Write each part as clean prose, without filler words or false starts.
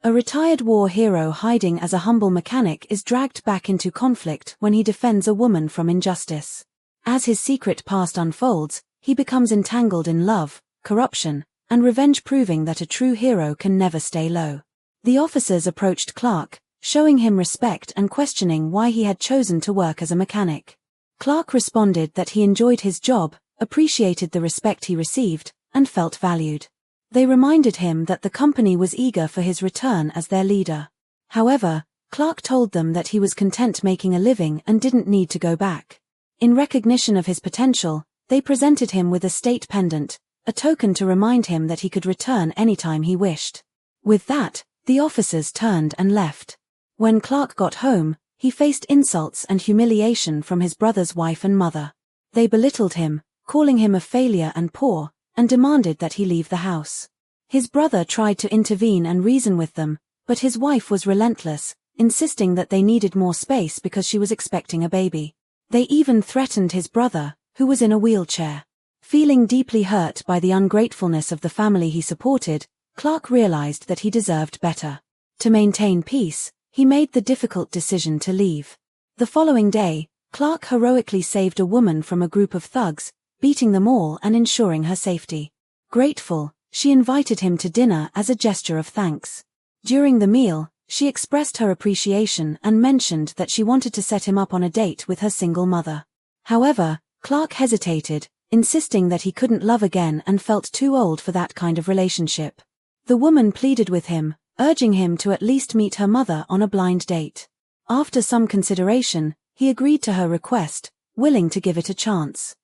A retired war hero hiding as a humble mechanic is dragged back into conflict when he defends a woman from injustice. As his secret past unfolds, he becomes entangled in love, corruption, and revenge, proving that a true hero can never stay low. The officers approached Clark, showing him respect and questioning why he had chosen to work as a mechanic. Clark responded that he enjoyed his job, appreciated the respect he received, and felt valued. They reminded him that the company was eager for his return as their leader. However, Clark told them that he was content making a living and didn't need to go back. In recognition of his potential, they presented him with a state pendant, a token to remind him that he could return anytime he wished. With that, the officers turned and left. When Clark got home, he faced insults and humiliation from his brother's wife and mother. They belittled him, calling him a failure and poor, and demanded that he leave the house. His brother tried to intervene and reason with them, but his wife was relentless, insisting that they needed more space because she was expecting a baby. They even threatened his brother, who was in a wheelchair. Feeling deeply hurt by the ungratefulness of the family he supported, Clark realized that he deserved better. To maintain peace, he made the difficult decision to leave. The following day, Clark heroically saved a woman from a group of thugs, beating them all and ensuring her safety. Grateful, she invited him to dinner as a gesture of thanks. During the meal, she expressed her appreciation and mentioned that she wanted to set him up on a date with her single mother. However, Clark hesitated, insisting that he couldn't love again and felt too old for that kind of relationship. The woman pleaded with him, urging him to at least meet her mother on a blind date. After some consideration, he agreed to her request, willing to give it a chance.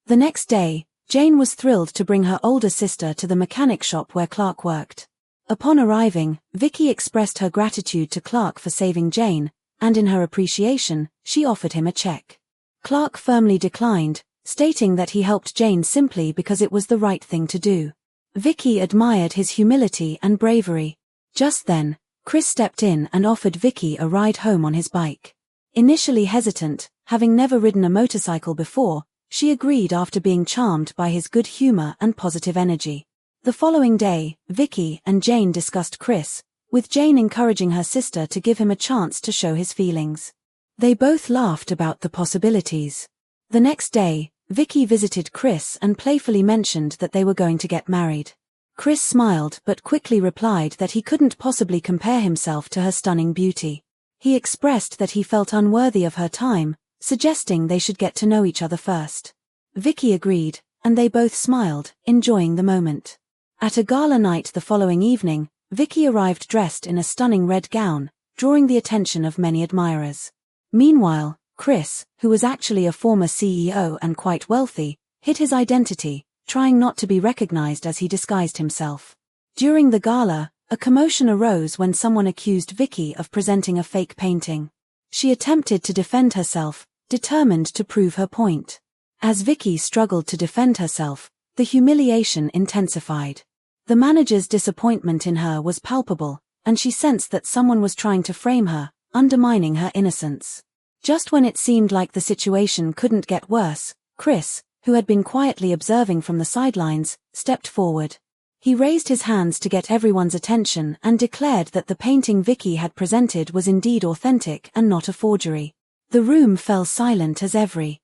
The next day, Jane was thrilled to bring her older sister to the mechanic shop where Clark worked. Upon arriving, Vicky expressed her gratitude to Clark for saving Jane, and in her appreciation, she offered him a check. Clark firmly declined, stating that he helped Jane simply because it was the right thing to do. Vicky admired his humility and bravery. Just then, Chris stepped in and offered Vicky a ride home on his bike. Initially hesitant, having never ridden a motorcycle before, she agreed after being charmed by his good humor and positive energy. The following day, Vicky and Jane discussed Chris, with Jane encouraging her sister to give him a chance to show his feelings. They both laughed about the possibilities. The next day, Vicky visited Chris and playfully mentioned that they were going to get married. Chris smiled but quickly replied that he couldn't possibly compare himself to her stunning beauty. He expressed that he felt unworthy of her time, suggesting they should get to know each other first. Vicky agreed, and they both smiled, enjoying the moment. At a gala night the following evening, Vicky arrived dressed in a stunning red gown, drawing the attention of many admirers. Meanwhile, Chris, who was actually a former CEO and quite wealthy, hid his identity, trying not to be recognized as he disguised himself. During the gala, a commotion arose when someone accused Vicky of presenting a fake painting. She attempted to defend herself, determined to prove her point. As Vicky struggled to defend herself, the humiliation intensified. The manager's disappointment in her was palpable, and she sensed that someone was trying to frame her, undermining her innocence. Just when it seemed like the situation couldn't get worse, Chris, who had been quietly observing from the sidelines, stepped forward. He raised his hands to get everyone's attention and declared that the painting Vicky had presented was indeed authentic and not a forgery. The room fell silent as every